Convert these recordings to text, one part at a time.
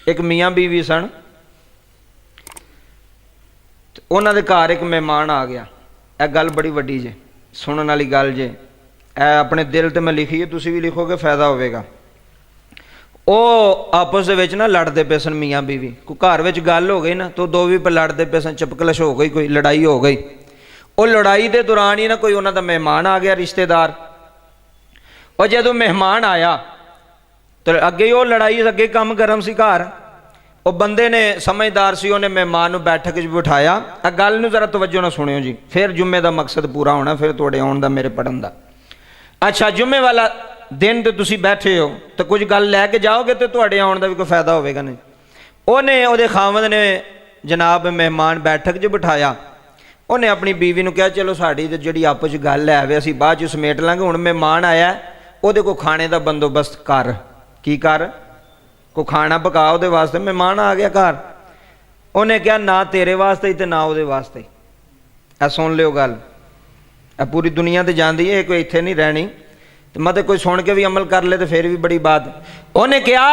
एक मियाँ बीवी सन, उन्हां दे घर एक मेहमान आ गया। यह गल बड़ी वड्डी जे, सुनने वाली गल जे। ए अपने दिल ते मैं लिखी है, तुसीं भी लिखोगे फायदा होवेगा। वो आपस दे विच ना लड़ते पे सन मियाँ बीवी। कोई घर विच गल हो गई ना तो दो भी पे लड़ते पे सन, चपकलश हो गई, कोई लड़ाई हो गई। वो लड़ाई के दौरान ही ना कोई उन्हां दा मेहमान आ गया, रिश्तेदार। और जदों मेहमान आया तो अगे वो लड़ाई अगे कम गर्म सी घर। वो बंदे ने समझदार सी, उन्हें मेहमान नूं बैठक च बिठाया। आ गल नूं जरा तवज्जो नाल सुनियो जी, फिर जुम्मे का मकसद पूरा होना, फिर तुहाडे आउण दा मेरे पढ़न दा। अच्छा, जुम्मे वाला दिन तो तुसीं बैठे हो तो कुछ गल लैके जाओगे तो तुहाडे आउण दा भी कोई फायदा होवेगा नहीं। उन्हें उहदे खावंद ने जनाब मेहमान बैठक च बिठाया। उन्हें अपनी बीवी नूं कहा, चलो साडी ते जिहड़ी आपस च गल है वे असीं बाद च समेट लांगे, हुण मेहमान आया उहदे कोल खाने का बंदोबस्त कर। की कर? को खाना पका उहदे वास्ते, मेहमान आ गया घर। उन्हें कहा ना तेरे वास्ते ही ते ना उहदे वास्ते। आ सुन लियो गल, आ पूरी दुनिया ते जांदी है, कोई इत्थे नहीं रहनी। तो मतलब कोई सुन के भी अमल कर ले तो फिर भी बड़ी बात। उन्हें कहा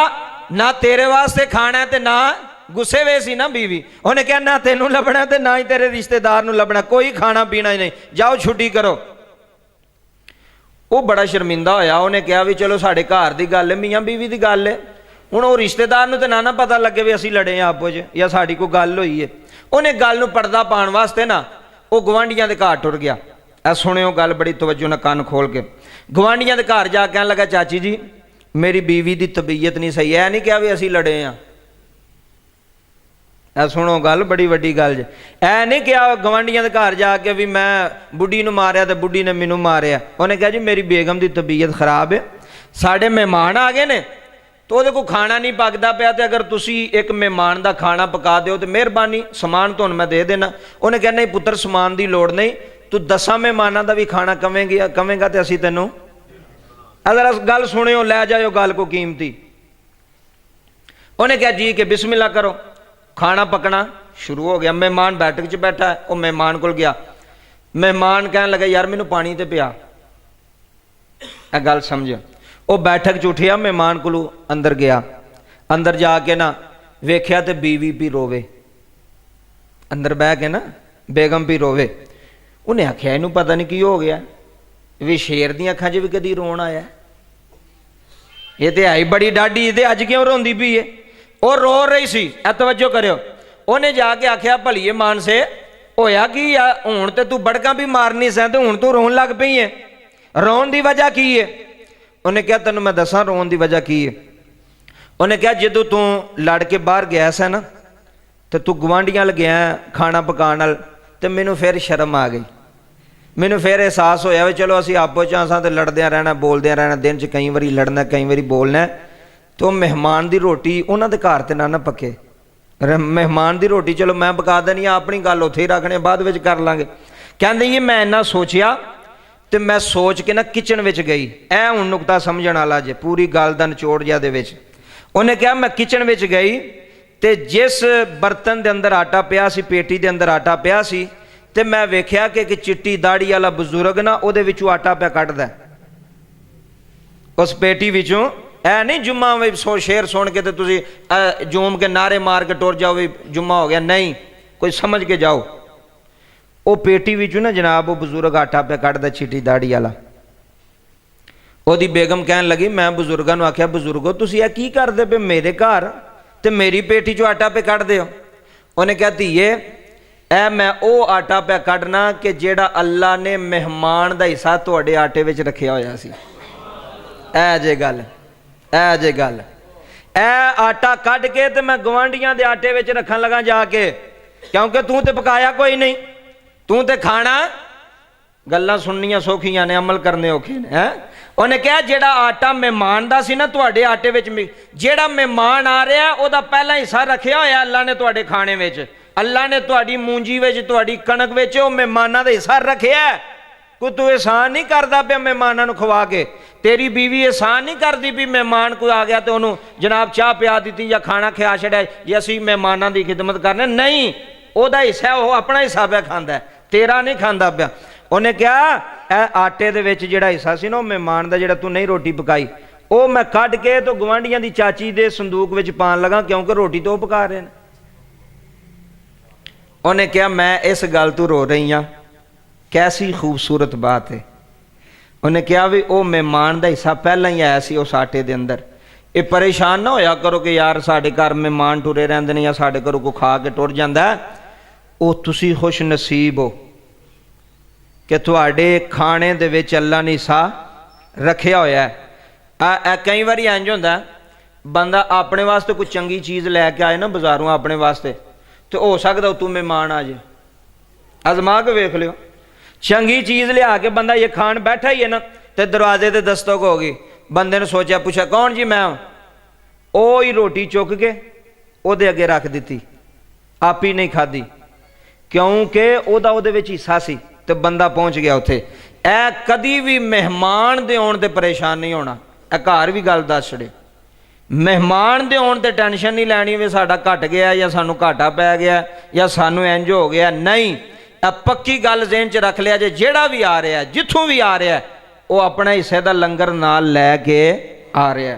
ना तेरे वास्ते खाना है ते ना, गुस्से वे सी ना बीवी। उन्हें कहा ना तेनू लभना ते ना ही तेरे रिश्तेदार नू लभना, कोई खाना पीना ही नहीं, जाओ छुट्टी करो। वो बड़ा शर्मिंदा होया। उन्हें कहा भी चलो साढ़े घर की गल है, मियाँ बीवी की गल है, हुण वो रिश्तेदार नू ते ना पता लगे भी असीं लड़े हैं आपस च या साड़ी कोई गल होई है। उन्हें गल नू पर्दा पाउण वास्ते ना वो गवांढियां दे घर टुर गया। ऐ सुनियो गल बड़ी तवज्जो नाल कान खोल के। गवांढियां दे घर जा कहन लगा, चाची जी मेरी बीवी की तबीयत नहीं सही है। नहीं कहा भी असीं लड़े हैं। ऐ सुनो गल बड़ी वड्डी गल जे। ऐ नहीं कहा गवांढियां दे घर जाके भी मैं बुढ़ी नूं मारिया ते बुढ़ी ने मैनू मारिया। उन्हें कहा जी मेरी बेगम की तबीयत खराब है, साढ़े मेहमान आ गए ने तो वो को खाना नहीं पकता पाया, तो अगर तुसी एक मेहमान का खाना पका दो तो मेहरबानी, समान तो मैं दे देना। उन्हें कहना नहीं पुत्र समान की लोड़ नहीं, तू 10 मेहमानों का भी खाना कवेंगा तो असी तेनों। अगर गल सुनियो लै जाओ गल को कीमती। उन्हें कहा जी कि बिस्मिल्लाह करो। खाना पकना शुरू हो गया। मेहमान बैठक च बैठा है, वो मेहमान को गया। मेहमान कहने लगा यार मैनू पानी तो पिया। यह गल समझ। वो बैठक च उठिया, मेहमान को अंदर गया। अंदर जाके ना वेख्या तो बीवी भी रोवे, अंदर बह के ना बेगम भी रोवे। उन्हें आख्या इनू पता नहीं की हो गया, भी शेर दी अखां च भी कदी रोन आया, ये तो है ही बड़ी डाढ़ी, ये अज क्यों रोंदी पई है। वो रो रही सी। तवज्जो करियो। उन्हें जाके आख्या भलीए मानसे होया की आ, हुण ते तू बड़का भी मारनी सै ते हुण तू रोन लग पई है, रोन की वजह की है? उन्हें कहा तेन मैं दसा रोन की वजह की है। उन्हें कहा जो तू लड़ के बाहर गया सै ना तो तू गवांढियां गया खाना पकाने वाल, तो मैनू फिर शर्म आ गई, मैनू फिर एहसास होया भी चलो असीं आपो च असां ते लड़दे रहना बोलदे रहना, दिन च कई बारी लड़ना कई बारी बोलना, तो मेहमान की रोटी उन्हां दे घर ते ना पके। मेहमान की रोटी चलो मैं पका देनी, अपनी गल उत्थे ही रखने, बाद विच कर लांगे। कहंदे जी मैं इन्ना सोचिया तो मैं सोच के ना किचन विच गई। ऐ हुण नुकता समझण वाला जे, पूरी गल दा निचोड़ जिहा दे विच। उन्हें कहा मैं किचन विच गई तो जिस बर्तन के अंदर आटा पिया सी, पेटी के अंदर आटा पिया सी, तो मैं वेख्या कि एक चिट्टी दाड़ी वाला बजुर्ग ना उहदे विचों आटा पिया कढदा उस पेटी विचों। ऐ नहीं जुम्मा शेर सुन के तो तुसी जूम के नारे मार के टुर जाओ भी जुम्मा हो गया, नहीं, कोई समझ के जाओ। वो पेटी विचों ना जनाब वो बजुर्ग आटा पे कढ़दा चिट्टी दाड़ी वाला। ओदी बेगम कहन लगी, मैं बजुर्गों नूं आख्या बजुर्गो तुसीं ये की करदे पे मेरे घर ते मेरी पेटी चों आटा पे कढ़दे हो? उन्हें कहा धीए ऐ मैं वो आटा पे कढ़ना कि जेड़ा अल्लाह ने मेहमान दा हिस्सा तुहाडे आटे विच रखिया होया सी। ऐ जे गल, ऐ जे गल, ऐ आटा कढ़ के ते मैं गवांढियां दे आटे विच रखन लगा जाके, क्योंकि तू ते पकाया कोई नहीं, तू ते खाना। गल्लां सुननियां सौखियां ने, अमल करने औखे ने। है उन्हें कहा जेड़ा आटा मेहमान दा सी ना तुहाडे आटे विच, जेड़ा मेहमान आ रहा ओदा पहला हिस्सा रखिया होया अल्लाह ने तुहाडे खाने विच, अल्लाह ने तुहाडी मूंजी विच तुहाडी कणक विच ओ मेहमानां दा हिस्सा रखिया। कोई तू एहसान नहीं करदा पिया मेहमानां नूं खवा के, तेरी बीवी एहसान नहीं करदी भी मेहमान कोई आ गया तो उन्होंने जनाब चाह पिया दी या खाना खिया छड़िया जी असीं मेहमानां दी खिदमत करने, नहीं, ओदा हिस्सा वो अपना हिस्सा पे खांदा, तेरा नहीं खांदा पिया। उन्हें कहा ए आटे दे विच जिहड़ा हिस्सा सी ना मेहमान दा, जिहड़ा तू नहीं रोटी पकाई ਉਹ ਮੈਂ ਕੱਢ ਕੇ तो ਗਵਾਂਢੀਆਂ ਦੀ ਚਾਚੀ ਦੇ ਸੰਦੂਕ ਵਿੱਚ ਪਾਣ ਲਗਾ, क्योंकि रोटी तो पका रहे हैं। उन्हें कहा मैं इस गल तू रो रही हाँ, कैसी खूबसूरत बात है। उन्हें कहा भी वो मेहमान का हिस्सा पहला ही आया सी उस आटे के अंदर, ये परेशान ना होया करो कि यार साढ़े घर मेहमान टुरे रहते हैं या साढ़े घरों को खा के टुर जाता है। वो तुसी खुश नसीब हो कि तुहाडे खाने दे विच अल्लाह ने हिस्सा रखिया होया है। कई बार इंज होंदा बंदा अपने वास्ते कोई चंगी चीज़ लैके आए ना बाजारों अपने वास्ते, तो हो सकता तू मेहमान आ जाए। आजमा के वेख लियो, चंगी चीज़ लिया के बंदा ये खान बैठा ही है ना, तो दरवाजे ते दस्तक हो गई, बंदे ने सोचा पूछा कौन जी मैं, ओ ही रोटी चुक के ओदे अगे रख दी, आप ही नहीं खाधी, क्योंकि ओदा ओदे विच हिस्सा सी, तो बंदा पहुँच गया उत्थे। ए कदी भी मेहमान दे आउण ते परेशान नहीं होना। ए घर भी गल दस छड़े, मेहमान दे आउण ते टेंशन नहीं लैनी भी साडा घट गया या सानू घाटा पै गया या सानू इंज हो गया, नहीं। पक्की गल ज़हन च रख लिया जे जेड़ा भी आ रहा है जिथों भी आ रहा है वो अपने हिस्से का लंगर नाल लैके आ रहा है।